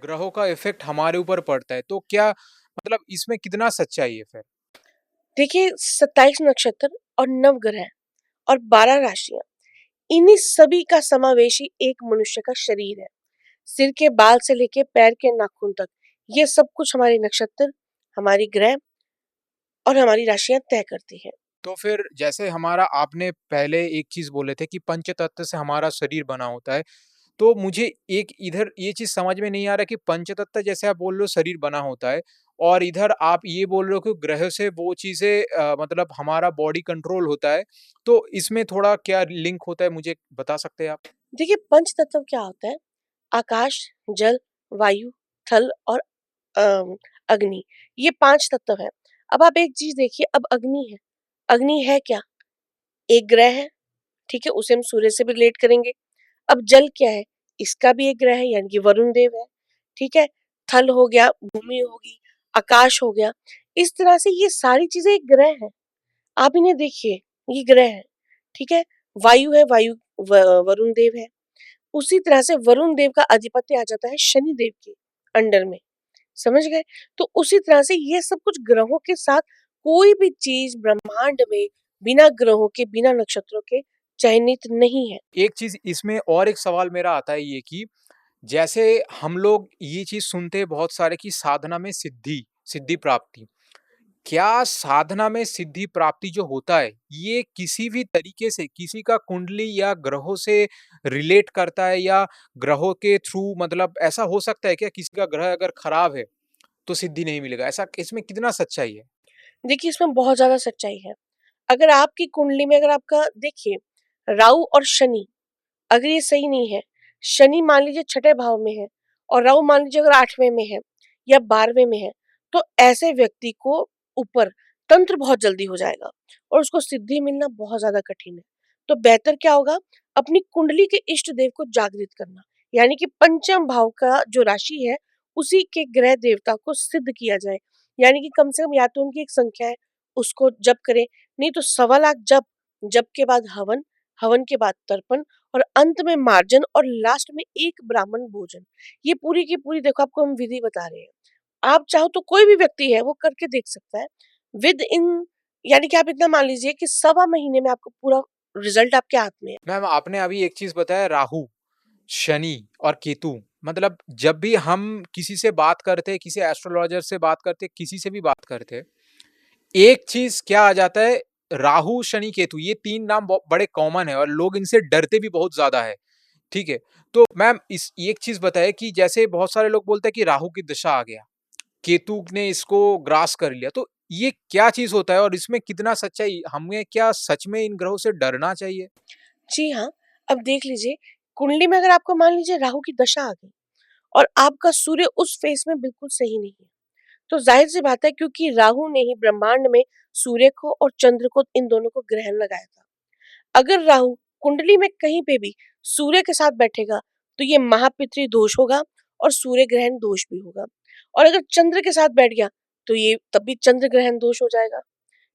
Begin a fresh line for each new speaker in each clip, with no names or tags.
ग्रहों का इफ़ेक्ट हमारे ऊपर पड़ता है, तो क्या मतलब इसमें कितना सच्चाई है फिर?
देखिए 27 नक्षत्र और नवग्रह और 12 राशियां, इन्हीं सभी का समावेश ही एक मनुष्य का शरीर है। सिर के बाल से लेके पैर के नाखून तक, ये सब कुछ हमारे नक्षत्र, हमारी ग्रह और हमारी राशियां तय करती हैं।
तो फिर जैसे हमारा आपने पहले एक चीज़ बोले थे कि पंचतत्व से हमारा शरीर बना होता है, तो मुझे एक इधर ये चीज़ समझ में नहीं आ रहा कि पंचतत्व जैसे आप बोल रहे हो शरीर बना होता है और इधर आप ये बोल रहे हो कि ग्रह से वो चीज़ें मतलब हमारा बॉडी कंट्रोल होता है, तो इसमें थोड़ा क्या लिंक होता है मुझे बता सकते हैं आप?
देखिए पंच तत्व क्या होता है? आकाश, जल, वायु, थल और अम, अग्नि, ये 5 तत्व हैं। अब आप एक चीज देखिए, अब अग्नि है। अग्नि है क्या? एक ग्रह है, ठीक है, उसे हम सूर्य से भी रिलेट करेंगे। अब जल क्या है? इसका भी एक ग्रह है, यानी कि वरुण देव है, ठीक है। थल हो गया, भूमि होगी, आकाश हो गया। इस तरह से ये सारी चीजें एक ग्रह है। आप इन्हें देखिए, ये ग्रह है, ठीक है। वायु है, वायु वरुण देव है। उसी तरह से वरुण देव का अधिपत्य आ जाता है शनि देव के अंडर में, समझ गए? तो उसी तरह से ये सब कुछ ग्रहों के साथ, कोई भी चीज ब्रह्मांड में बिना ग्रहों के, बिना नक्षत्रों के चयनित नहीं है।
एक चीज़ इसमें और एक सवाल मेरा आता है ये कि जैसे हम लोग ये चीज़ सुनते हैं बहुत सारे कि साधना में सिद्धि, सिद्धि प्राप्ति। क्या साधना में सिद्धि प्राप्ति जो होता है, ये किसी भी तरीके से किसी का कुंडली या ग्रहों से रिलेट करता है या ग्रहों के थ्रू मतलब ऐसा हो सकता है क्या किसी का ग्रह अगर खराब है, तो सिद्धि नहीं मिलेगा? ऐसा इसमें कितना सच्चाई है?
देखिए इसमें बहुत ज्यादा सच्चाई है। अगर आपकी कुंडली में, अगर आपका देखिए राहु और शनि, अगर ये सही नहीं है, शनि मान लीजिए छठे भाव में है और राहु मान लीजिए अगर 8वें में है या 12वें में है, तो ऐसे व्यक्ति को ऊपर तंत्र बहुत जल्दी हो जाएगा और उसको सिद्धि मिलना बहुत ज्यादा कठिन है। तो बेहतर क्या होगा? अपनी कुंडली के इष्ट देव को जागृत करना, यानी कि पंचम भाव का जो राशि है, उसी के ग्रह देवता को सिद्ध किया जाए। यानी कि कम से कम या तो उनकी एक संख्या है, उसको जप करें, नहीं तो 1.25 लाख जप, जप के बाद हवन, हवन के बाद तर्पण और अंत में मार्जन और लास्ट में एक ब्राह्मण भोजन। ये पूरी की पूरी, देखो आपको हम विधि बता रहे हैं। आप चाहो तो कोई भी व्यक्ति है वो करके देख सकता है विद इन, यानी कि आप इतना मान लीजिए कि 1.25 महीने में आपको पूरा रिजल्ट आपके हाथ में है।
मैम आपने अभी एक चीज़ बताया राहु, शनि और केतु मतलब जब भी हम किसी से बात करते हैं, किसी एस्ट्रोलॉजर से बात करते हैं, किसी से भी बात करते हैं, एक चीज़ क्या आ जाता है, राहु, शनि, केतु ये 3 नाम बड़े कॉमन है और लोग इनसे डरते भी बहुत ज़्यादा है, ठीक है? तो मैम इस एक चीज़ बताइए कि जैसे बहुत सारे लोग बोलते हैं कि राहु की दशा आ गया, केतु ने इसको ग्रास कर लिया, तो ये क्या चीज़ होता है और इसमें कितना सच्चाई हमें क्या सच में इन ग्रहों से डरना चाहिए?
जी हाँ, अब देख लीजिए, कुंडली में अगर आपको मान लीजिए राहु की दशा आ गई और आपका सूर्य उस फेस में बिल्कुल सही नहीं है, तो जाहिर सी बात है, क्योंकि राहु ने ही ब्रह्मांड में सूर्य को और चंद्र को, इन दोनों को ग्रहण लगाया था। अगर राहु कुंडली में कहीं पे भी सूर्य के साथ बैठेगा, तो ये महापितृ दोष होगा और सूर्य ग्रहण दोष भी होगा। और अगर चंद्र के साथ बैठ गया, तो ये तब भी चंद्र ग्रहण दोष हो जाएगा,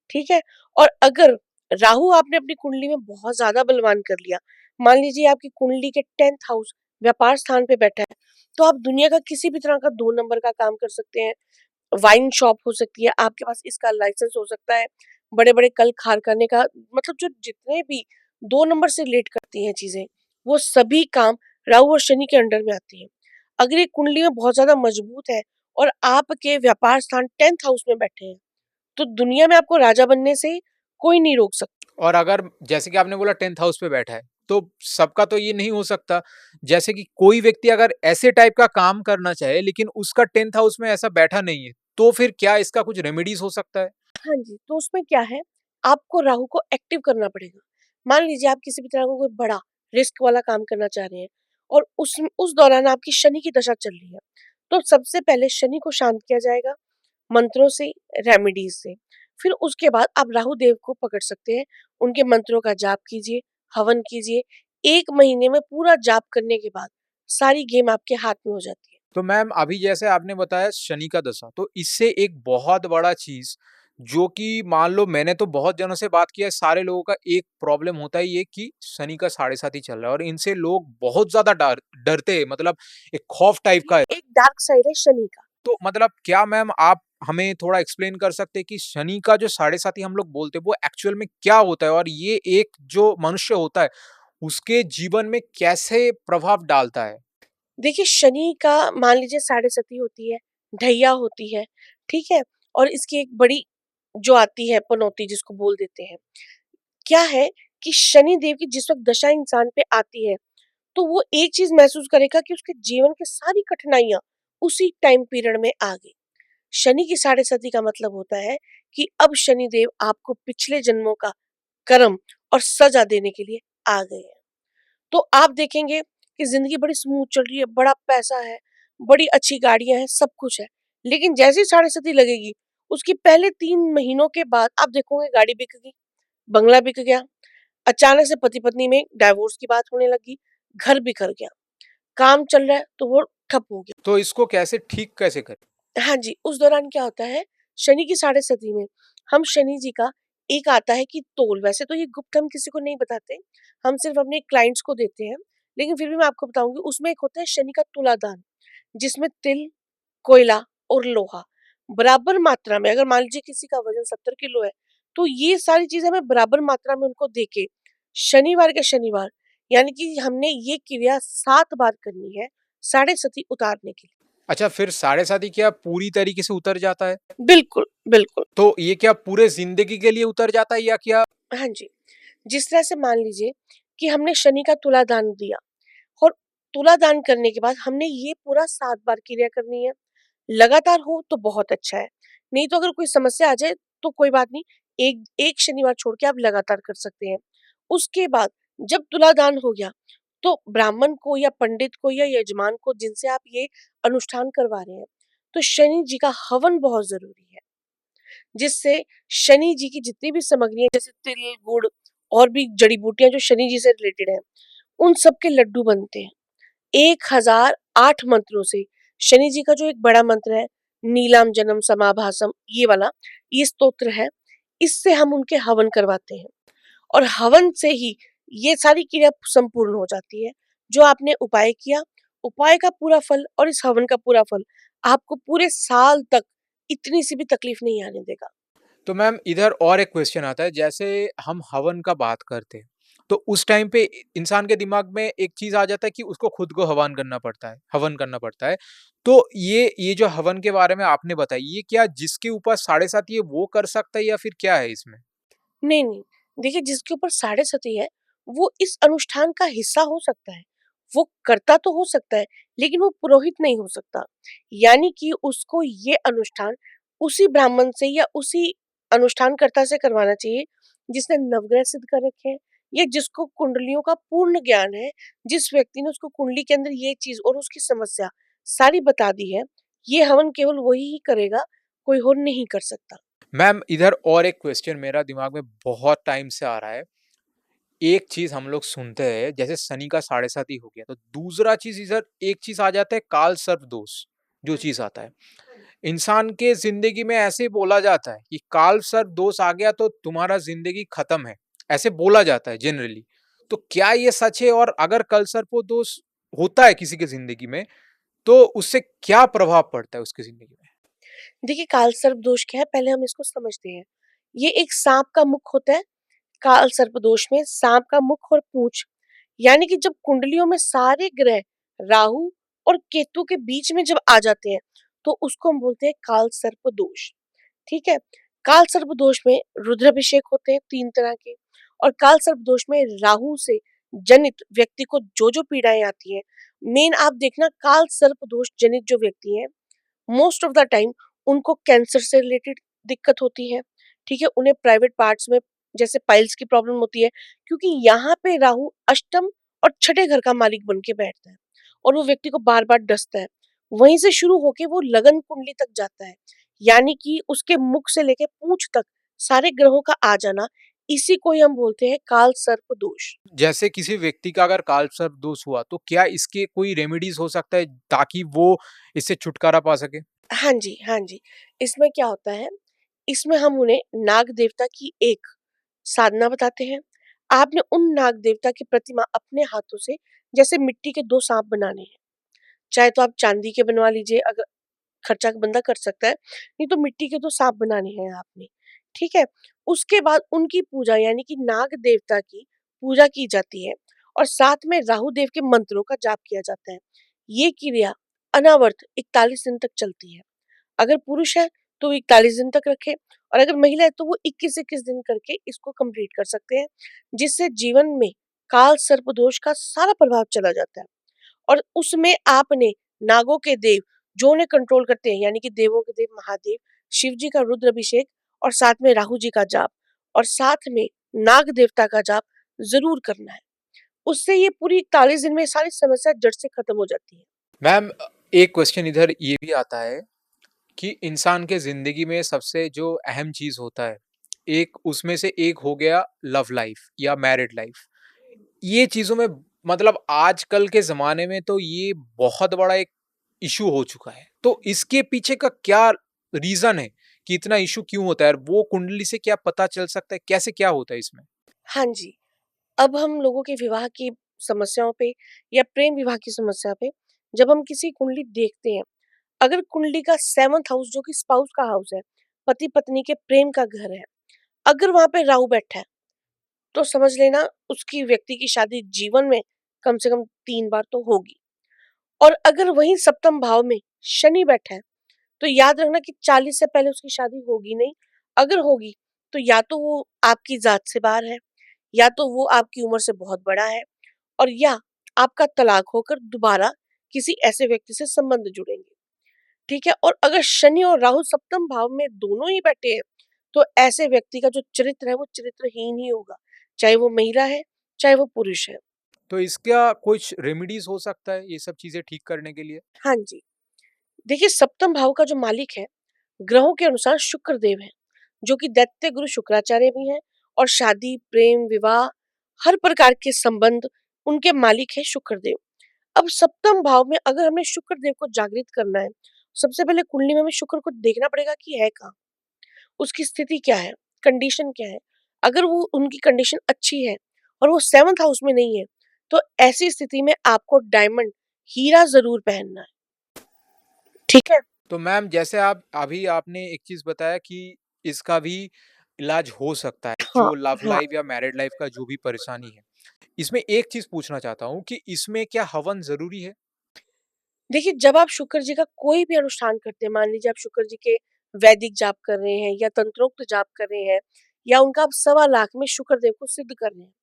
ठीक है। और अगर राहु आपने अपनी कुंडली में बहुत ज्यादा बलवान कर लिया, मान लीजिए आपकी कुंडली के 10th हाउस व्यापार स्थान पे बैठा है, तो आप दुनिया का किसी भी तरह का 2 नंबर का काम कर सकते हैं। वाइन शॉप हो सकती है, आपके पास इसका लाइसेंस हो सकता है, बड़े-बड़े कल कारखाने का, मतलब जो जितने भी 2 नंबर से रिलेट करती हैं चीज़ें, वो सभी काम राहु और शनि के अंडर में आती हैं। अगर ये कुंडली में बहुत ज़्यादा मजबूत है और आपके व्यापार स्थान 10th हाउस में बैठे हैं, तो दुनिया में आपको राजा बनने से कोई नहीं रोक सकता।
और अगर जैसे कि आपने बोला 10th हाउस पे बैठा है, तो सबका तो ये नहीं हो सकता। जैसे कि कोई व्यक्ति अगर ऐसे टाइप का काम करना चाहे, लेकिन उसका 10th हाउस में ऐसा बैठा नहीं है, तो फिर क्या इसका कुछ रेमेडीज़ हो सकता है?
हाँ जी, तो उसमें क्या है, आपको राहु को एक्टिव करना पड़ेगा। मान लीजिए आप किसी भी तरह का कोई बड़ा रिस्क वाला काम करना चाह रहे हैं और उस दौरान आपकी शनि की दशा चल रही है, तो सबसे पहले शनि को शांत किया जाएगा मंत्रों से, रेमेडीज से। फिर उसके बाद आप राहु देव को पकड़ सकते हैं, उनके मंत्रों का जाप कीजिए, हवन कीजिए। 1 महीने में पूरा जाप करने के बाद सारी गेम आपके हाथ में हो जाती है।
तो मैम अभी जैसे आपने बताया शनि का दशा, तो इससे एक बहुत बड़ा चीज़ जो कि मान लो मैंने तो बहुत जनों से बात किया है, सारे लोगों का एक प्रॉब्लम होता है ये कि शनि का साढ़े साथ ही चल रहा है और इनसे लोग बहुत ज़्यादा डरते हैं मतलब एक खौफ टाइप का है।
डार्क साइड है शनि का।
तो मतलब क्या मैम आप हमें थोड़ा एक्सप्लेन कर सकते हैं कि शनि का जो साढ़े साती हम लोग बोलते हैं वो एक्चुअल में क्या होता है और ये एक जो मनुष्य होता है उसके जीवन में कैसे प्रभाव डालता है?
देखिए शनि का मान लीजिए साढ़े सती होती है, ढैया होती है, ठीक है? और इसकी एक बड़ी जो आती है पनौती जिसको बोल देते हैं। क्या है कि शनि देव की जिस वक़्त दशा इंसान पे आती है, तो वो एक चीज़ महसूस करेगा कि उसके जीवन की सारी कठिनाइयाँ उसी टाइम पीरियड में आ गई। शनि की साढ़े सती का मतलब होता है कि अब शनि देव आपको पिछले जन्मों का कर्म और सज़ा देने के लिए आ गए हैं। तो आप देखेंगे कि ज़िंदगी बड़ी स्मूथ चल रही है, बड़ा पैसा है, बड़ी अच्छी गाड़ियाँ हैं, सब कुछ है। लेकिन जैसे ही साढ़े सती लगेगी, उसके पहले 3 महीनों के बाद आप देखोगे गाड़ी बिक गई, बंगला बिक गया, अचानक से पति-पत्नी में डाइवोर्स की बात होने लगी, घर बिखर गया, काम चल रहा है तो वो ठप हो गया।
तो इसको कैसे ठीक कैसे करें?
हाँ जी, उस दौरान क्या होता है, शनि की साढ़े सती में हम शनि जी का एक आता है कि तोल, वैसे तो ये गुप्त हम किसी को नहीं बताते, हम सिर्फ़ अपने क्लाइंट्स को देते हैं, लेकिन फिर भी मैं आपको बताऊँगी उसमें एक होता है शनि का तुलादान, जिसमें तिल, कोयला और लोहा बराबर मात्रा में, अगर मान लीजिए किसी का वज़न 70 किलो है, तो ये सारी चीज़ें हमें बराबर मात्रा में उनको देके शनिवार के शनिवार, यानी कि हमने ये क्रिया 7 बार करनी है, साढ़े सती उतारने के लिए।
अच्छा फिर साढ़े साती क्या पूरी तरीके से उतर जाता है?
बिल्कुल, बिल्कुल।
तो ये क्या पूरे ज़िंदगी के लिए उतर जाता है या क्या?
हाँ जी, जिस तरह से मान लीजिए कि हमने शनि का तुलादान दिया और तुलादान करने के बाद हमने ये पूरा 7 बार क्रिया करनी है। लगातार हो तो बहुत अच्छा है, नहीं तो अगर कोई समस्या आ जाए तो कोई बात नहीं, एक एक शनिवार छोड़ के आप लगातार कर सकते हैं। उसके बाद जब तुलादान हो गया, तो ब्राह्मण को या पंडित को या यजमान को जिनसे आप ये अनुष्ठान करवा रहे हैं, तो शनि जी का हवन बहुत ज़रूरी है। जिससे शनि जी की जितनी भी सामग्री है जैसे तिल, गुड़ और भी जड़ी-बूटियाँ जो शनि जी से रिलेटेड हैं, उन सब के लड्डू बनते हैं। 1008 मंत्रों से शनि जी का जो एक बड़ा मंत्र है, नीलाम जन्म समाभासम ये वाला, ये स्तोत्र है, इससे हम उनके हवन करवाते हैं और हवन से ही ये सारी क्रिया संपूर्ण हो जाती है। जो आपने उपाय किया, उपाय का पूरा फल और इस हवन का पूरा फल आपको पूरे साल तक इतनी सी भी तकलीफ नहीं आने देगा।
तो मैम इधर और एक क्वेश्चन आता है जैसे हम हवन का बात करते हैं तो उस टाइम पे इंसान के दिमाग में एक चीज आ जाता है कि उसको खुद को हवन करना पड़ता है तो ये जो हवन के बारे में आपने बताई ये क्या जिसके ऊपर साढ़े सात ये वो कर सकता है या फिर क्या है इसमें?
नहीं, नहीं। देखिए जिसके ऊपर साढ़े सती है, वो इस अनुष्ठान का हिस्सा हो सकता है। वो करता तो हो सकता है, लेकिन वो पुरोहित नहीं हो सकता। यानी कि उसको ये अनुष्ठान उसी ब्राह्मण से या उसी अनुष्ठानकर्ता से करवाना चाहिए, जिसने नवग्रह सिद्ध कर रखे हैं या जिसको कुंडलियों का पूर्ण ज्ञान है, जिस व्यक्ति ने उसको कुंडली के अंदर ये चीज़ और उसकी समस्या सारी बता दी है। ये हवन केवल वही ही करेगा, कोई और नहीं कर सकता।
मैम इधर और एक क्वेश्चन मेरा दिमाग में बहुत टाइम से आ रहा है। एक चीज़ हम लोग सुनते हैं जैसे शनि का साढ़े साती हो गया, तो दूसरा चीज़ इधर एक चीज़ आ जाता है काल सर्प दोष, जो चीज़ आता है। इंसान के ज़िंदगी में ऐसे ही बोला जाता है कि काल सर्प दोष आ गया तो तुम्हारा ज़िंदगी खत्म है, ऐसे बोला जाता है जनरली। तो क्या ये सच है और अगर कल सर्प दोष होता है किसी की ज़िंदगी में, तो उससे क्या प्रभाव पड़ता है उसकी ज़िंदगी में?
देखिए काल सर्प दोष क्या है पहले हम इसको समझते हैं। ये एक सांप का मुख होता है, काल सर्प दोष में सांप का मुख और पूंछ, यानी कि जब कुंडलियों में सारे ग्रह राहु और केतु के बीच में जब आ जाते हैं, तो उसको हम बोलते हैं काल सर्प दोष। ठीक है? काल सर्प दोष में रुद्राभिषेक होते हैं 3 तरह के और काल सर्प दोष में राहु से जनित व्यक्ति को जो-जो पीड़ाएँ आती हैं, मेन आप देखना काल सर्प दोष जनित जो व्यक्ति हैं मोस्ट ऑफ द टाइम उनको कैंसर से रिलेटेड दिक्कत होती है, ठीक है? उन्हें प्राइवेट पार्ट्स में जैसे पाइल्स की प्रॉब्लम होती है क्योंकि यहाँ पे राहु अष्टम और छठे घर का मालिक बन के बैठता है और वो व्यक्ति को बार-बार डसता है। वहीं से शुरू होके वो लगन कुंडली तक जाता है, यानी कि उसके मुख से लेके पूँछ तक सारे ग्रहों का आ जाना, इसी को ही हम बोलते हैं काल सर्प दोष।
जैसे किसी व्यक्ति का अगर काल सर्प दोष हुआ, तो क्या इसके कोई रेमेडीज़ हो सकता है ताकि वो इससे छुटकारा पा सके?
हाँ जी, हाँ जी। इसमें क्या होता है, इसमें हम उन्हें नाग देवता की एक साधना बताते हैं। आपने उन नाग देवता की प्रतिमा अपने हाथों से जैसे मिट्टी के 2 साँप बनाने हैं। चाहे तो आप चांदी के बनवा लीजिए, अगर खर्चा बंदा कर सकता है, नहीं तो मिट्टी के तो सांप बनाने हैं आपने, ठीक है? उसके बाद उनकी पूजा यानी कि नाग देवता की पूजा की जाती है और साथ में राहु देव के मंत्रों का जाप किया जाता है। ये क्रिया अनावर्त 41 दिन तक चलती है। अगर पुरुष है तो 41 दिन तक रखे और अगर महिला है तो वो 21-21 दिन करके इसको कंप्लीट कर सकते हैं, जिससे जीवन में काल सर्प दोष का सारा प्रभाव चला जाता है। और उसमें आपने नागों के देव जो उन्हें कंट्रोल करते हैं यानी कि देवों के देव महादेव, शिव जी का रुद्र अभिषेक और साथ में राहु जी का जाप और साथ में नाग देवता का जाप जरूर करना है। उससे ये पूरी 41 दिन में सारी समस्या जड़ से खत्म हो जाती है।
मैम एक क्वेश्चन इधर ये भी आता है कि इंसान के ज़िंदगी में सबसे जो अहम चीज़ होता है, एक उसमें से एक हो गया लव लाइफ़ या मैरिड लाइफ़। ये चीज़ों में मतलब आजकल के ज़माने में तो ये बहुत बड़ा एक इश्यू हो चुका है। तो इसके पीछे का क्या रीज़न है कि इतना इश्यू क्यों होता है? और वो कुंडली से क्या पता चल सकता है? कैसे क्या होता है इसमें?
हाँ जी, अब हम लोगों के विवाह की समस्याओं पे या प्रेम विवाह की समस्या पे जब हम किसी कुंडली देखते हैं, अगर कुंडली का 7th हाउस जो कि स्पाउस का हाउस है, पति पत्नी के प्रेम का घर है, अगर वहां पे राहु बैठा है तो समझ लेना उसकी व्यक्ति की शादी जीवन में कम से कम 3 बार तो होगी। और अगर वहीं सप्तम भाव में शनि बैठा है तो याद रखना कि 40 से पहले उसकी शादी होगी नहीं। अगर होगी तो या तो वो आपकी जात से बाहर है, या तो वो आपकी उम्र से बहुत बड़ा है, और या आपका तलाक होकर दोबारा किसी ऐसे व्यक्ति से संबंध जुड़ेंगे। ठीक है? और अगर शनि और राहु सप्तम भाव में दोनों ही बैठे हैं तो ऐसे व्यक्ति का जो चरित्र है वो चरित्रहीन ही होगा, चाहे वो महिला है चाहे वो पुरुष है।
तो इसका कुछ रेमेडीज़ हो सकता है ये सब चीज़ें ठीक करने के लिए?
हाँ जी, देखिए सप्तम भाव का जो मालिक है ग्रहों के अनुसार शुक्र देव है, जो कि दैत्य गुरु शुक्राचार्य भी हैं, और शादी प्रेम विवाह हर प्रकार के संबंध उनके मालिक है शुक्र देव। अब सप्तम भाव में अगर हमने शुक्र देव को जागृत करना है, सबसे पहले कुंडली में हमें शुक्र को देखना पड़ेगा कि है कहाँ, उसकी स्थिति क्या है, कंडीशन क्या है। अगर वो उनकी कंडीशन अच्छी है और वो 7th हाउस में नहीं है, तो ऐसी स्थिति में आपको डायमंड हीरा जरूर पहनना है। ठीक है?
तो मैम जैसे आप अभी आपने एक चीज़ बताया कि इसका भी इलाज हो सकता है,
हाँ,
जो लव
हाँ।
लाइफ़ या मैरिड लाइफ़ का जो भी परेशानी है। इसमें एक चीज़ पूछना चाहता हूँ कि इसमें क्या हवन ज़रूरी है?
देखिए, जब आप शुक्र जी का कोई भी अनुष्ठान करते हैं, मान लीजिए आप शुक्र जी के वैदिक जाप कर रहे हैं या तंत्रोक्त जाप कर रहे हैं या उनका आप 1.25 लाख में शुक्र देव को सिद्ध कर रहे हैं।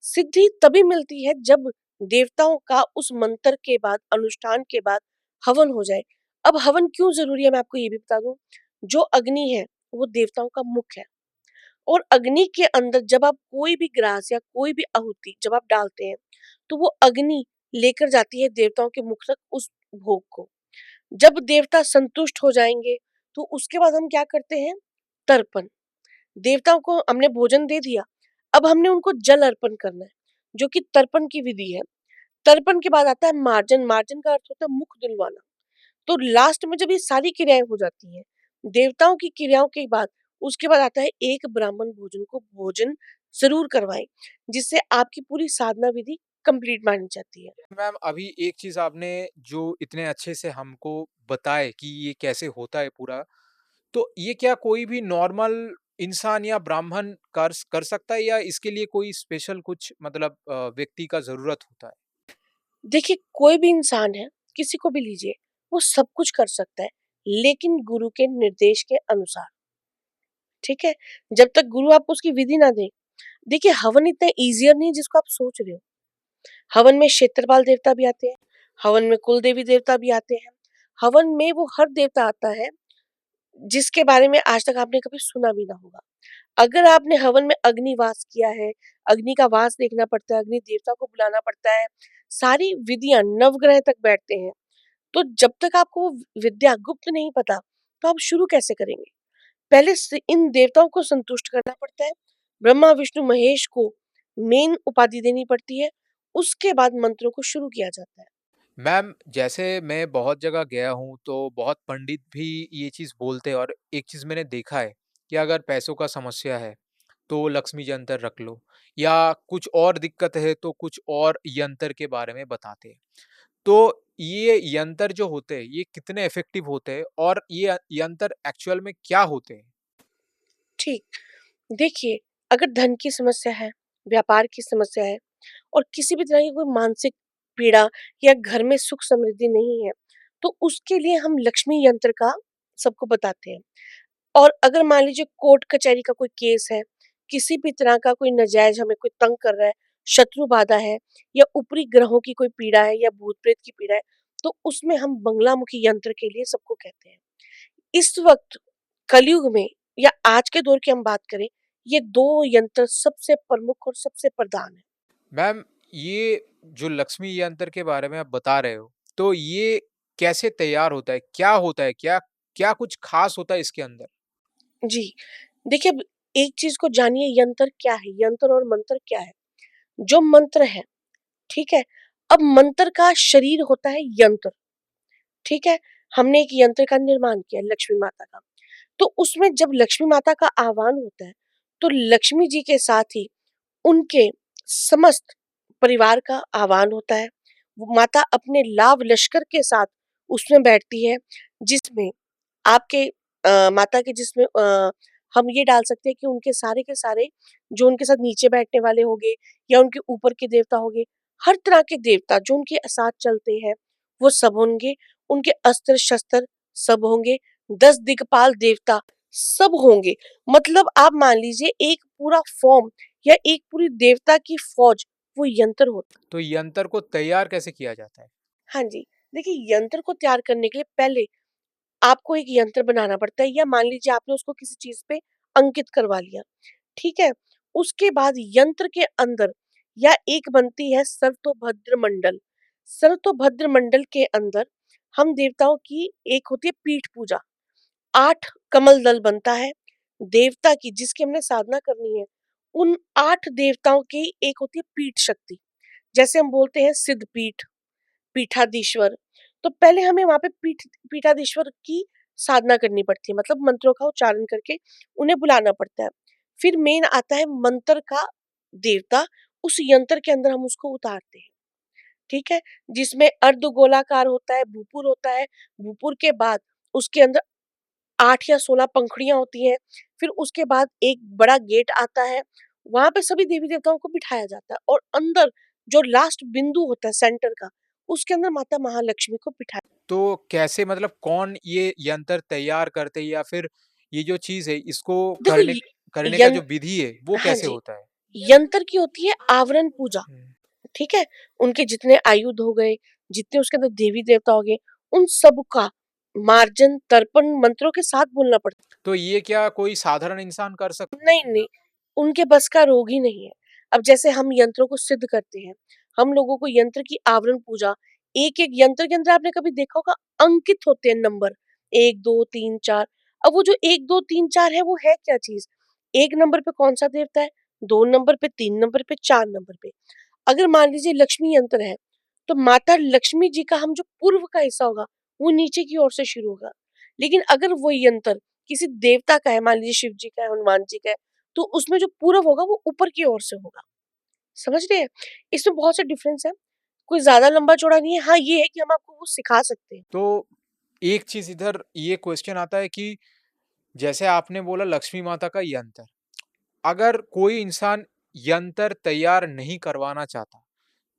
सिद्धि तभी मिलती है जब देवताओं का उस मंत्र के बाद, अनुष्ठान के बाद हवन हो जाए। अब हवन क्यों ज़रूरी है मैं आपको ये भी बता दूँ। जो अग्नि है, वो देवताओं का मुख है और अग्नि के अंदर जब आप कोई भी ग्रास या कोई भी आहुति जब आप डालते हैं, तो वो अग्नि लेकर जाती है देवताओं के मुख तक उस भोग को। जब देवता संतुष्ट हो जाएंगे तो उसके बाद हम क्या करते हैं, तर्पण। देवताओं को हमने भोजन दे दिया, अब हमने उनको जल अर्पण करना है, जो कि तर्पण की विधि है। तर्पण के बाद आता है मार्जन। मार्जन का अर्थ होता है मुख धुलवाना। तो लास्ट में जब ये सारी क्रियाएं हो जाती हैं, देवताओं की क्रियाओं के बाद उसके बाद आता है एक ब्राह्मण भोजन को भोजन जरूर करवाएं, जिससे आपकी पूरी साधना विधि कंप्लीट मानी जाती है।
मैम अभी एक चीज़ आपने जो इतने अच्छे से हमको बताए कि ये कैसे होता है पूरा, तो ये क्या कोई भी नॉर्मल इंसान या ब्राह्मण कर सकता है या इसके लिए कोई स्पेशल कुछ मतलब व्यक्ति का ज़रूरत होता है?
देखिए, कोई भी इंसान है, किसी को भी लीजिए, वो सब कुछ कर सकता है, लेकिन गुरु के निर्देश के अनुसार। ठीक है? जब तक गुरु आपको उसकी विधि ना दे। देखिए, हवन इतना ईज़ियर नहीं है जिसको आप सोच रहे हो। हवन में क्षेत्रपाल देवता भी आते हैं, हवन में कुल देवी देवता भी आते हैं, हवन में वो हर देवता आता है, जिसके बारे में आज तक आपने कभी सुना भी ना होगा। अगर आपने हवन में अग्निवास किया है, अग्नि का वास देखना पड़ता है, अग्नि देवता को बुलाना पड़ता है, सारी विधियाँ नवग्रह तक बैठते हैं। तो जब तक आपको वो विद्या गुप्त नहीं पता, तो आप शुरू कैसे करेंगे? पहले से इन देवताओं को संतुष्ट करना पड़ता है। ब्रह्मा, विष्णु, महेश को मेन उपाधि देनी पड़ती है। उसके बाद मंत्रों को शुरू किया जाता है।
मैम जैसे मैं बहुत जगह गया हूँ तो बहुत पंडित भी ये चीज़ बोलते हैं और एक चीज़ मैंने देखा है कि अगर पैसों का समस्या है तो लक्ष्मी यंत्र रख लो या कुछ और दिक्कत है तो कुछ और यंत्र के बारे में बताते हैं। तो ये यंत्र जो होते हैं, ये कितने इफ़ेक्टिव होते हैं और ये यंत्र एक्चुअल में क्या होते हैं?
ठीक, देखिए, अगर धन की समस्या है, व्यापार की समस्या है और किसी भी तरह की कोई मानसिक पीड़ा या घर में सुख समृद्धि नहीं है, तो उसके लिए हम लक्ष्मी यंत्र का सबको बताते हैं। और अगर मान लीजिए कोर्ट कचहरी का कोई केस है, किसी भी तरह का कोई नाजायज़ हमें कोई तंग कर रहा है, शत्रु बाधा है या ऊपरी ग्रहों की कोई पीड़ा है या भूत-प्रेत की पीड़ा है, तो उसमें हम बंगलामुखी यंत्र के लिए सबको कहते हैं। इस वक़्त कलयुग में या आज के दौर की हम बात करें, ये 2 यंत्र सबसे प्रमुख और सबसे प्रधान है।
मैम, ये जो लक्ष्मी यंत्र के बारे में आप बता रहे हो, तो ये कैसे तैयार होता है? क्या होता है? क्या क्या कुछ ख़ास होता है इसके अंदर?
जी, देखिए अब एक चीज़ को जानिए यंत्र क्या है? यंत्र और मंत्र क्या है? जो मंत्र है, ठीक है? अब मंत्र का शरीर होता है यंत्र, ठीक है? हमने एक यंत्र का निर्माण किया लक्ष्मी माता का, तो उसमें जब लक्ष्मी माता का आह्वान होता है, तो लक्ष्मी जी के साथ ही उनके समस्त परिवार का आह्वान होता है। वो माता अपने लाव लश्कर के साथ उसमें बैठती है, जिसमें आपके माता के जिसमें हम ये डाल सकते हैं कि उनके सारे के सारे जो उनके साथ नीचे बैठने वाले होंगे या उनके ऊपर के देवता होंगे, हर तरह के देवता जो उनके साथ चलते हैं, वो सब होंगे। उनके अस्त्र-शस्त्र सब होंगे, 10 दिक्पाल देवता सब होंगे। मतलब आप मान लीजिए एक पूरा फ़ॉर्म या एक पूरी देवता की फ़ौज वो यंत्र होता है।
तो यंत्र को तैयार कैसे किया जाता है?
हाँ जी, देखिए यंत्र को तैयार करने के लिए पहले आपको एक यंत्र बनाना पड़ता है या मान लीजिए आपने उसको किसी चीज़ पे अंकित करवा लिया, ठीक है? उसके बाद यंत्र के अंदर या एक बनती है सर्वतोभद्र मंडल। सर्वतोभद्र मंडल के अंदर हम देवताओं की एक होती है पीठ पूजा, 8 कमल दल बनता है, देवता की जिसकी हमने साधना करनी है, उन 8 देवताओं की एक होती है पीठ शक्ति। जैसे हम बोलते हैं सिद्ध पीठ, पीठाधीश्वर, तो पहले हमें वहाँ पे पीठाधीश्वर की साधना करनी पड़ती है, मतलब मंत्रों का उच्चारण करके उन्हें बुलाना पड़ता है। फिर मेन आता है मंत्र का देवता, उस यंत्र के अंदर हम उसको उतारते हैं, ठीक है? जिसमें अर्धगोलाकार होता है, भूपुर होता है, भूपुर के बाद उसके अंदर 8 या 16 पंखुड़ियाँ होती हैं, फिर उसके बाद एक बड़ा गेट आता है, वहाँ पे सभी देवी-देवताओं को बिठाया जाता है और अंदर जो लास्ट बिंदु होता है सेंटर का, उसके अंदर माता महालक्ष्मी को बिठाया।
तो कैसे मतलब कौन ये यंत्र तैयार करते हैं या फिर ये जो चीज़ है इसको
देखो
करने का
यं
जो विधि है, वो
हाँ
कैसे
जी,
होता है?
यंत्र की होती है आवरण पूजा,
हुँ।
ठीक है? उनके जितने आयुध हो गए, जितने उसके अंदर देवी-देवता हो गए, उन सब का मार्जन, तर्पण मंत्रों के साथ बोलना पड़ता है।
तो ये क्या कोई साधारण इंसान कर सक
नहीं, नहीं, उनके बस का रोग ही नहीं है। अब जैसे हम यंत्रों को सिद्ध करते हैं, हम लोगों को यंत्र की आवरण पूजा एक-एक यंत्र के अंदर आपने कभी देखा होगा अंकित होते हैं नंबर 1, 2, 3, 4। अब वो जो 1, 2, 3, 4 है वो है क्या चीज़? 1 नंबर पे कौन-सा देवता है, 2 नंबर पे, 3 नंबर पे, 4 नंबर पे। अगर मान लीजिए लक्ष्मी यंत्र है, तो माता लक्ष्मी जी का हम जो पूर्व का हिस्सा होगा, वो नीचे की ओर से शुरू होगा। लेकिन अगर वो यंत्र किसी देवता का है, मान लीजिए शिव जी का है, हनुमान जी का है, तो उसमें जो पूरब होगा वो ऊपर की ओर से होगा। समझ रहे हैं? इसमें बहुत से डिफरेंस है। कोई ज़्यादा लंबा-चौड़ा नहीं है। हाँ, ये है कि हम आपको वो सिखा सकते हैं।
तो एक चीज़ इधर ये क्वेश्चन आता है कि जैसे आपने बोला लक्ष्मी माता का यंत्र, अगर कोई इंसान यंत्र तैयार नहीं करवाना चाहता,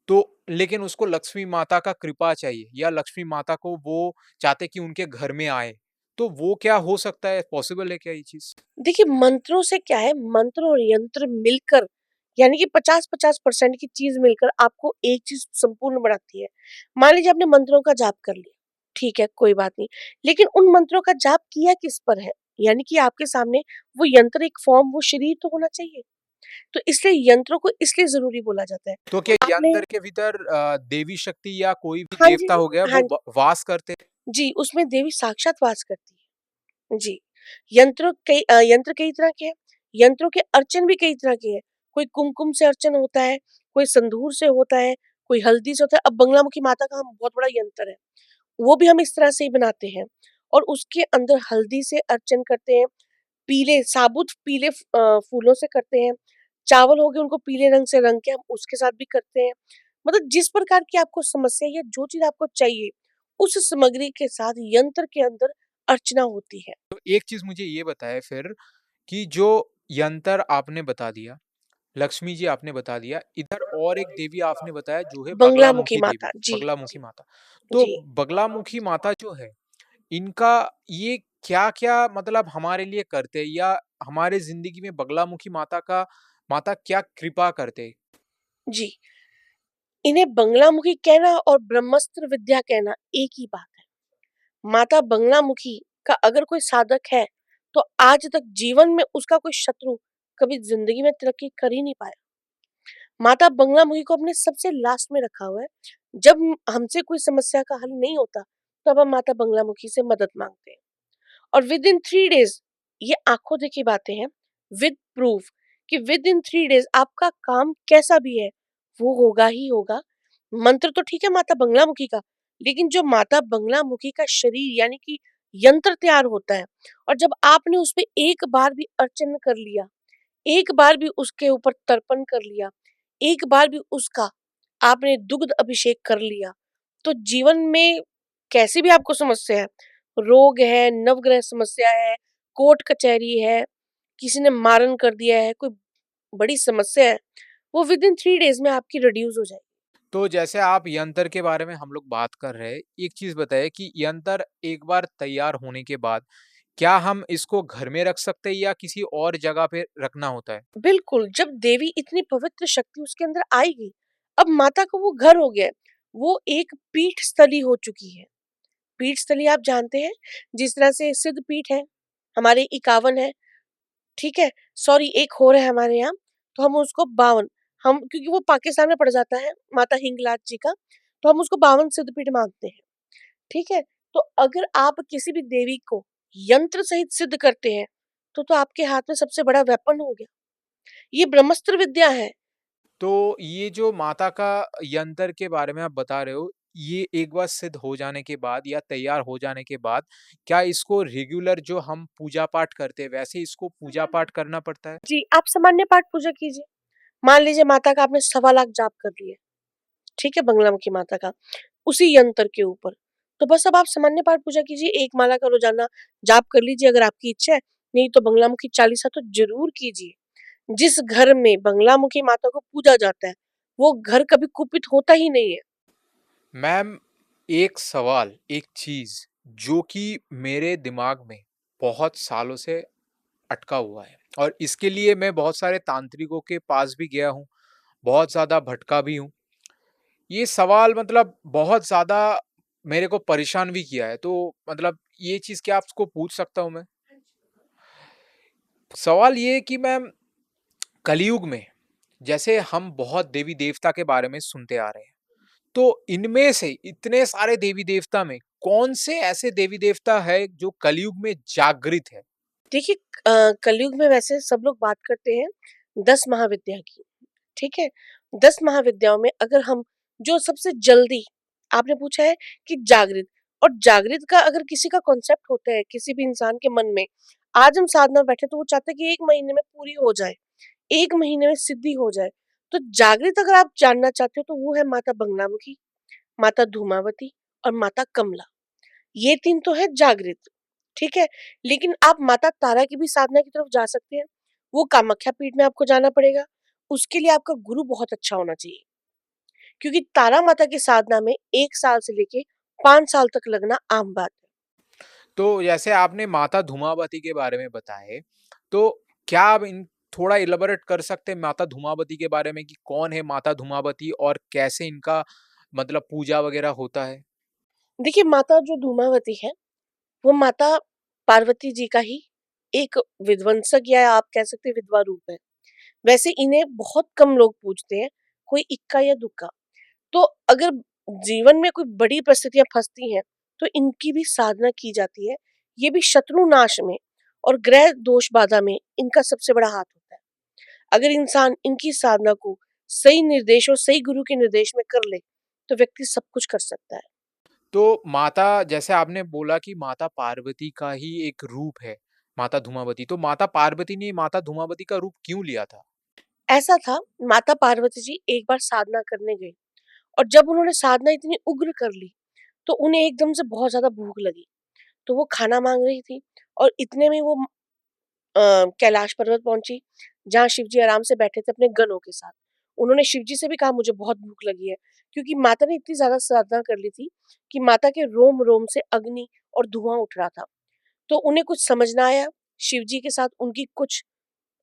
तो लेकिन उसको लक्ष्मी माता का कृपा चाहिए या लक्ष्मी माता को वो चाहते कि उनके घर में आए, तो वो क्या हो सकता है? पॉसिबल है क्या ये चीज़?
देखिए मंत्रों से क्या है, मंत्र और यंत्र मिलकर यानी कि 50-50% की चीज़ मिलकर आपको एक चीज़ संपूर्ण बनाती है। मान लीजिए आपने मंत्रों का जाप कर लिया, ठीक है, कोई बात नहीं। लेकिन उन मंत्रों का जाप किया किस पर है? यानी कि आपके सामने वो यंत्र एक फ़ॉर्म वो शरीर तो होना चाहिए। तो इसलिए यंत्रों को इसलिए ज़रूरी बोला जाता है।
तो क्या
आपने
यंत्र के भीतर देवी शक्ति या कोई भी
हाँ
देवता
जी,
हो गया
हाँ
वो
जी।
वास करते हैं?
जी, उसमें देवी साक्षात वास करती है। जी, यंत्र कई तरह के हैं, यंत्रों के अर्चन भी कई तरह के हैं। कोई कुमकुम से अर्चन होता है, कोई संधूर से होता है, कोई हल्दी से होता है। अब बंगलामुखी माता का हम बहुत बड़ा यंत्र है, वो भी हम इस तरह से ही बनाते हैं और उसके अंदर हल्दी से अर्चन करते हैं, पीले साबुत पीले फूलों से करते हैं। चावल हो गए उनको पीले रंग से रंग के हम उसके साथ भी करते हैं। मतलब जिस प्रकार की आपको समस्या या जो चीज़ आपको चाहिए, उस सामग्री के साथ यंत्र के अंदर अर्चना होती है।
तो एक चीज़ मुझे ये बताएँ फिर कि जो यंत्र आपने बता दिया, लक्ष्मी जी आपने बता दिया, इधर और एक देवी आपने बताया जो है
बगलामुखी
बगलामुखी
माता।
देवी,
जी,
बगलामुखी
जी,
माता। तो
जी।
बगलामुखी माता जो है, इनका ये क्या-क्या मतलब हमारे लिए करते हैं या हमारे ज़िंदगी में बगलामुखी माता क्या कृपा करते हैं?
जी। इन्हें बगलामुखी कहना और ब्रह्मास्त्र विद्या कहना एक ही बात है। माता बगलामुखी का अगर कोई साधक है, तो आज तक जीवन में उसका कोई शत्रु कभी ज़िंदगी में तरक्की कर ही नहीं पाया। माता बगलामुखी को अपने सबसे लास्ट में रखा हुआ है। जब हमसे कोई समस्या का हल नहीं होता, तब हम माता बगलामुखी से मदद माँगते हैं। और विद इन 3 डेज़, ये आँखों देखी बातें हैं, विद प्रूफ कि विद इन 3 डेज़ आपका काम कैसा भी है, वो होगा ही होगा। मंत्र तो ठीक है माता बगलामुखी का, लेकिन जो माता बगलामुखी का शरीर यानी कि यंत्र तैयार होता है, और जब आपने उसपे एक बार भी अर्चन कर लिया, एक बार भी उसके ऊपर तर्पण कर लिया, एक बार भी उसका आपने दुग्ध अभिषेक कर लिया, तो जीवन में कैसी भी आपको समस्या है, रोग है, नवग्रह समस्या है, कोर्ट कचहरी है, किसी ने मारण कर दिया है, कोई बड़ी समस्या है, वो विद इन 3 डेज़ में आपकी रिड्यूस हो जाएगी।
तो जैसे आप यंत्र के बारे में हम लोग बात कर रहे हैं, एक चीज़ बताइए कि यंत्र एक बार तैयार होने के बाद, क्या हम इसको घर में रख सकते हैं या किसी और जगह पे रखना होता है?
बिल्कुल, जब देवी इतनी पवित्र शक्ति उसके अंदर आएगी, अब माता को वो घर हो गया है, वो एक पीठ स्थली हो चुकी है। पीठ स्थली आप जानते हैं, जिस तरह से सिद्ध पीठ है, हमारे 51 है, ठीक है? सॉरी एक और है हमारे यहाँ, तो हम उसको 52, हम क्योंकि वो पाकिस्तान में पड़ जाता है, माता हिंगलाज जी का, तो हम उसको 52 सिद्ध पीठ मानते हैं, ठीक है? तो अगर आप किसी भी देवी को यंत्र सहित सिद्ध करते हैं, तो आपके हाथ में सबसे बड़ा वेपन हो गया। ये ब्रह्मास्त्र विद्या है।
तो ये जो माता का यंत्र के बारे में आप बता रहे हो, ये एक बार सिद्ध हो जाने के बाद या तैयार हो जाने के बाद, क्या इसको रेगुलर जो हम पूजा-पाठ करते हैं, वैसे इसको पूजा-पाठ करना पड़ता है?
जी, आप सामान्य पाठ पूजा कीजिए। मान लीजिए माता का आपने सवा लाख जाप कर लिए, ठीक है? बगलामुखी माता का, उसी यंत्र के ऊपर। तो बस अब आप सामान्य पाठ पूजा कीजिए, 1 माला का रोज़ाना जाप कर लीजिए अगर आपकी इच्छा है, नहीं तो बगलामुखी चालीसा तो ज़रूर कीजिए। जिस घर में बगलामुखी माता को पूजा जाता है, वो घर कभी कुपित होता ही नहीं है।
मैम, एक सवाल, एक चीज़ जो कि मेरे दिमाग में बहुत सालों से अटका हुआ है और इसके लिए मैं बहुत सारे तांत्रिकों के पास भी गया हूँ, बहुत ज़्यादा भटका भी हूँ। ये सवाल मतलब बहुत ज़्यादा मेरे को परेशान भी किया है, तो मतलब ये चीज़ क्या आपको पूछ सकता हूँ मैं? सवाल ये है कि मैम कलयुग में जैसे हम बहुत देवी-देवता के बारे में सुनते आ रहे हैं, तो इनमें से इतने सारे देवी-देवता में कौन से ऐसे देवी-देवता है जो कलयुग में जागृत है?
देखिए कलयुग में वैसे सब लोग बात करते हैं 10 महाविद्या की, ठीक है? 10 महाविद्याओं में अगर हम जो सबसे जल्दी आपने पूछा है कि जागृत, और जागृत का अगर किसी का कॉन्सेप्ट होता है किसी भी इंसान के मन में, आज हम साधना बैठे तो वो चाहता है कि 1 महीने में पूरी हो जाए, 1 महीने में सिद्धि हो जाए। तो जागृत अगर आप जानना चाहते हो तो वो है माता बगलामुखी, माता धूमावती और माता कमला। ये 3 तो है जागृत, ठीक है? लेकिन आप माता तारा की भी साधना की तरफ जा सकते हैं। वो कामाख्या पीठ में आपको जाना पड़ेगा। उसके लिए आपका गुरु बहुत अच्छा होना चाहिए। क्योंकि तारा माता की साधना में 1 साल से लेके 5 साल तक लगना आम बात है।
तो जैसे आपने माता धूमावती के बारे में बताए, तो क्या आप इन थोड़ा इलैबोरेट कर सकते हैं माता धूमावती के बारे में कि कौन है माता धूमावती और कैसे इनका मतलब पूजा वगैरह होता है?
देखिए माता जो धूमावती है, वो माता पार्वती जी का ही एक विध्वंसक या आप कह सकते हैं विधवा रूप है। वैसे इन्हें बहुत कम लोग पूजते हैं, कोई इक्का या दुक्का। तो अगर जीवन में कोई बड़ी परिस्थितियाँ फँसती हैं, तो इनकी भी साधना की जाती है। ये भी शत्रु नाश में और ग्रह दोष बाधा में इनका सबसे बड़ा हाथ होता है। अगर इंसान इनकी साधना को सही निर्देश और सही गुरु के निर्देश में कर ले, तो व्यक्ति सब कुछ कर सकता है।
तो माता जैसे आपने बोला कि माता पार्वती का ही एक रूप है, माता धूमावती, तो माता पार्वती ने माता धूमावती का रूप क्यों लिया था?
ऐसा था, माता पार्वती जी एक बार साधना करने गई और जब उन्होंने साधना इतनी उग्र कर ली, तो उन्हें एकदम से बहुत ज़्यादा भूख लगी। तो वो खाना माँग रही थी और इतने में वो कैलाश पर्वत पहुँची, जहाँ शिव जी आराम से बैठे थे अपने गणों के साथ। उन्होंने शिव जी से भी कहा मुझे बहुत भूख लगी है, क्योंकि माता ने इतनी ज़्यादा साधना कर ली थी कि माता के रोम-रोम से अग्नि और धुआँ उठ रहा था। तो उन्हें कुछ समझ ना आया, शिव जी के साथ उनकी कुछ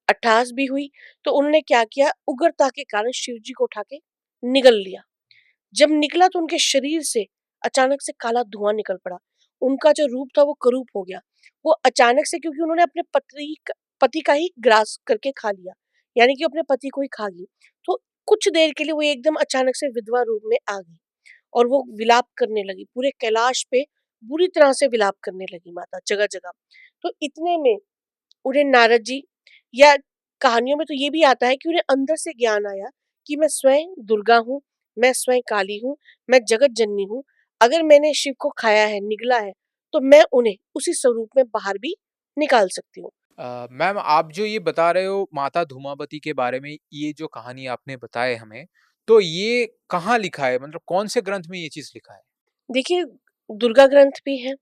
अट्टहास भी हुई, तो उन्होंने क्या किया, उग्रता के कारण शिव जी को उठा के निगल लिया। जब निकला तो उनके शरीर से अचानक से काला धुआं निकल पड़ा। उनका जो रूप था वो करूप हो गया। वो अचानक से, क्योंकि उन्होंने अपने पति का ही ग्रास करके खा लिया, यानी कि अपने पति को ही खा गई। तो कुछ देर के लिए वो एकदम अचानक से विधवा रूप में आ गई और वो विलाप करने लगी। पूरे कैलाश पे बुरी तरह से विलाप करने लगी माता जगह-जगह। तो इतने में उन्हें नारद जी, या कहानियों में तो ये भी आता है कि उन्हें अंदर से ज्ञान आया कि मैं स्वयं दुर्गा हूँ, मैं स्वयं काली हूँ, मैं जगत जननी हूँ। अगर मैंने शिव को खाया है, निगला है, तो मैं उन्हें उसी स्वरूप में बाहर भी निकाल सकती हूँ।
मैम आप जो ये बता रहे हो माता धूमावती के बारे में, ये जो कहानी आपने बताए हमें, तो ये कहाँ लिखा है? मतलब कौन से ग्रंथ में ये चीज़ लिखा है?
देखिए, दुर्गा ग्रंथ भी है,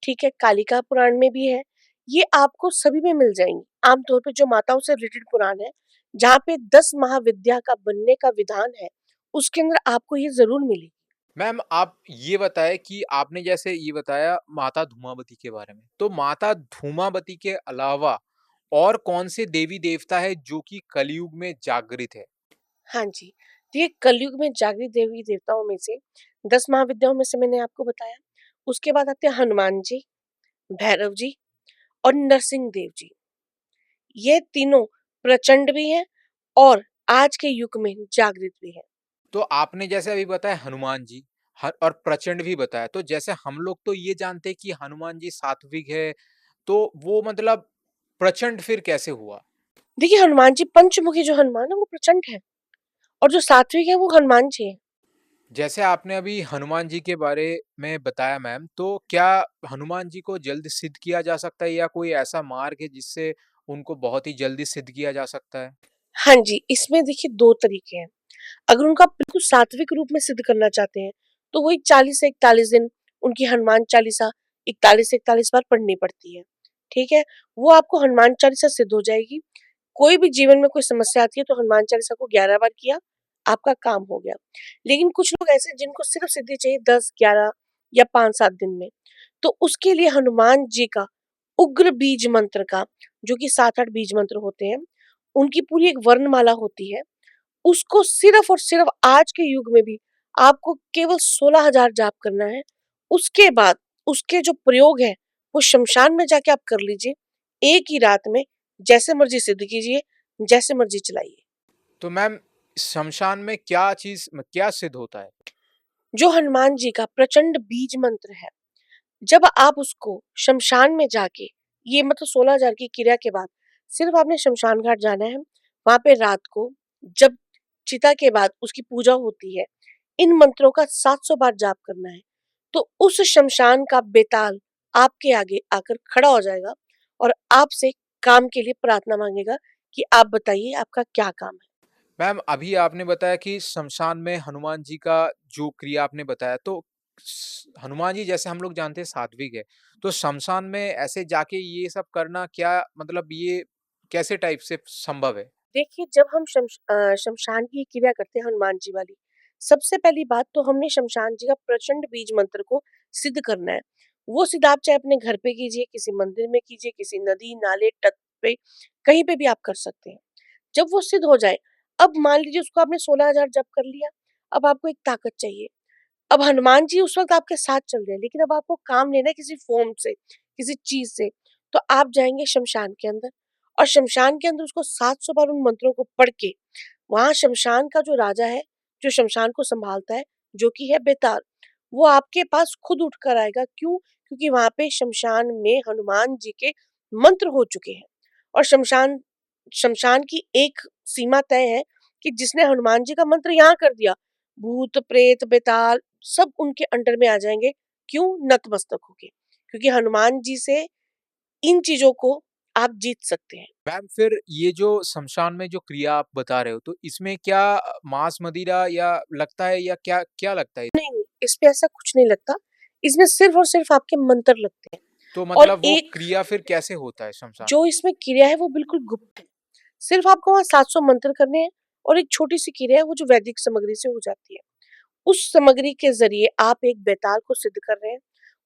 ठीक है, कालिका पुराण में भी है, ये आपको सभी में मिल जाएँगी। आम तौर पे जो माताओं से रिलेटेड पुराण है, जहाँ पे 10 महाविद्या का बनने का विधान है, उसके अंदर आपको ये ज़रूर मिलेगी।
मैम आप ये बताएँ कि आपने जैसे ये बताया माता धूमावती के बारे में, तो माता धूमावती के अलावा और कौन से देवी-देवता है जो कि कलयुग में जागृत है?
हाँ जी, तो ये कलयुग में जागृत देवी-देवताओं में से 10 महाविद्याओं में से मैंने आपको बताया। उसके बाद आते हैं हनुमान जी, भैरव जी और नरसिंह देव जी। ये तीनों प्रचंड भी हैं और आज के युग में जागृत भी हैं।
तो आपने जैसे अभी बताया हनुमान जी और प्रचंड भी बताया, तो जैसे हम लोग तो ये जानते हैं कि हनुमान जी सात्विक है, तो वो मतलब प्रचंड फिर कैसे हुआ?
देखिए, हनुमान जी पंचमुखी जो हनुमान है वो प्रचंड है और जो सात्विक है वो हनुमान जी हैं।
जैसे आपने अभी हनुमान जी के बारे में बताया मैम, तो क्या हनुमान जी को जल्द सिद्ध किया जा सकता है या कोई ऐसा मार्ग है जिससे उनको बहुत ही जल्दी सिद्ध किया जा सकता है?
हाँ जी, इसमें देखिए 2 तरीके हैं। अगर उनका बिल्कुल सात्विक रूप में सिद्ध करना चाहते हैं, तो वही 40 से 41 दिन उनकी हनुमान चालीसा 41 से 41 बार पढ़नी पड़ती है। ठीक है? वो आपको हनुमान चालीसा सिद्ध हो जाएगी। कोई भी जीवन में कोई समस्या आती है तो हनुमान चालीसा को 11 बार किया, आपका काम हो गया। लेकिन कुछ लोग ऐसे हैं जिनको सिर्फ सिद्धि चाहिए 10, 11 या 5-7 दिन में। तो उसके लिए हनुमान जी का उग्र बीज मंत्र का, जो कि 7-8 बीज मंत्र होते हैं, उनकी पूरी एक वर्णमाला होती है। उसको सिर्फ और सिर्फ आज के युग में भी आपको केवल 16,000 जाप करना है। उसके बाद उसके जो प्रयोग हैं, वो शमशान में जाके आप कर लीजिए। एक ही रात में जैसे मर्ज़ी सिद्ध कीजिए, जैसे मर्ज़ी चलाइए।
तो मैम शमशान में क्या चीज़ क्या सिद्ध होता है?
जो हनुमान जी का प्रचंड बीज मंत्र है, जब आप उसको शमशान में जाके, ये मतलब 16,000 की क्रिया के बाद सिर्फ आपने शमशान घाट जाना है। वहाँ पे रात को जब चिता के बाद उसकी पूजा होती है, इन मंत्रों का 700 बार जाप करना है। तो उस शमशान का बेताल आपके आगे आकर खड़ा हो जाएगा और आपसे काम के लिए प्रार्थना माँगेगा कि आप बताइए आपका क्या काम है?
मैम अभी आपने बताया कि शमशान में हनुमान जी का जो क्रिया आपने बताया, तो हनुमान जी जैसे हम लोग जानते हैं सात्विक है, तो शमशान में ऐसे जाके ये सब करना क्या मतलब ये कैसे टाइप से संभव है?
देखिए, जब हम शमशान की क्रिया करते हैं हनुमान जी वाली, सबसे पहली बात तो हमने शमशान जी का प्रचंड बीज मंत्र को सिद्ध करना है। वो सिद्ध आप चाहे अपने घर पे कीजिए, किसी मंदिर में कीजिए, किसी नदी, नाले, तट पे, कहीं पे भी आप कर सकते हैं। जब वो सिद्ध हो जाए, अब मान लीजिए उसको आपने 16,000 जप कर लिया, अब आपको एक ताकत चाहिए। अब हनुमान जी उस वक़्त आपके साथ चल रहे हैं, लेकिन अब आपको काम लेना है किसी फ़ॉर्म से, किसी चीज़ से, तो आप जाएँगे शमशान के अंदर और शमशान के अंदर उसको 700 बार उन मंत्रों को पढ़ के, वहाँ शमशान का जो राजा है, जो शमशान को सँभालता है, जो कि है बेताल, वो आपके पास खुद उठकर आएगा। क्यों? क्योंकि वहाँ पे शमशान में हनुमान जी के मंत्र हो चुके हैं और शमशान शमशान की एक सीमा तय है कि जिसने हनुमान जी का मंत्र यहाँ कर दिया, भूत, प्रेत, बेताल सब उनके अंडर में आ जाएँगे। क्यों? नतमस्तक होके। क्योंकि हनुमान जी से इन चीज़ों को आप जीत सकते हैं।
मैम फिर ये जो शमशान में जो क्रिया आप बता रहे हो, तो इसमें क्या मांस मदिरा या लगता है या क्या क्या लगता है?
नहीं, इसमें ऐसा कुछ नहीं लगता। इसमें सिर्फ़ और सिर्फ़ आपके मंत्र लगते हैं
तो
और
मतलब वो
एक
क्रिया फिर कैसे होता है शमशान
जो
में?
इसमें क्रिया है वो बिल्कुल गुप्त है। सिर्फ़ आपको वहाँ 700 मंत्र करने हैं और एक छोटी-सी क्रिया है वो जो वैदिक सामग्री से हो जाती है। उस सामग्री के ज़रिए आप एक बेताल को सिद्ध कर रहे हैं,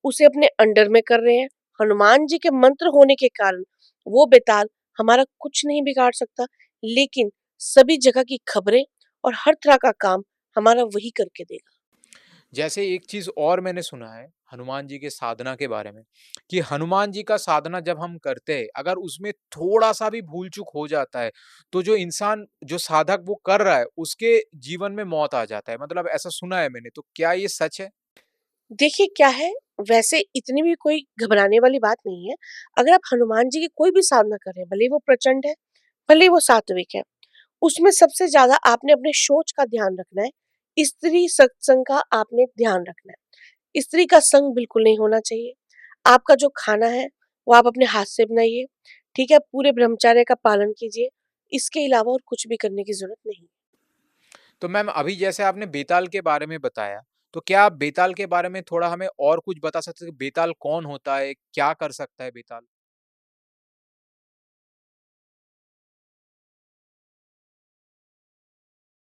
उसे अपने अंडर में कर रहे हैं। हनुमान जी के मंत्र होने के कारण वो बेताल हमारा कुछ नहीं बिगाड़ सकता, लेकिन सभी जगह की खबरें और हर तरह का काम हमारा वही करके देगा।
जैसे एक चीज़ और मैंने सुना है हनुमान जी के साधना के बारे में, कि हनुमान जी का साधना जब हम करते हैं, अगर उसमें थोड़ा-सा भी भूल-चूक हो जाता है, तो जो इंसान जो साधक वो कर रहा है, उसके जीवन में मौत आ जाता है। मतलब ऐसा सुना है मैंने, तो क्या ये सच है?
देखिए क्या है, वैसे इतनी भी कोई घबराने वाली बात नहीं है। अगर आप हनुमान जी की कोई भी साधना कर रहे हैं, भले ही वो प्रचंड है, भले ही वो सात्विक है, उसमें सबसे ज़्यादा आपने अपने सोच का ध्यान रखना है, स्त्री सत्संग का आपने ध्यान रखना है। स्त्री का संग बिल्कुल नहीं होना चाहिए। आपका जो खाना है, वो आप अपने हाथ से बनाइए, ठीक है? पूरे ब्रह्मचर्य का पालन कीजिए। इसके अलावा और कुछ भी करने की ज़रूरत नहीं।
तो मैम अभी जैसे आपने बेताल के बारे में बताया, तो क्या आप बेताल के बारे में थोड़ा हमें और कुछ बता सकते हैं कि बेताल कौन होता है? क्या कर सकता है बेताल?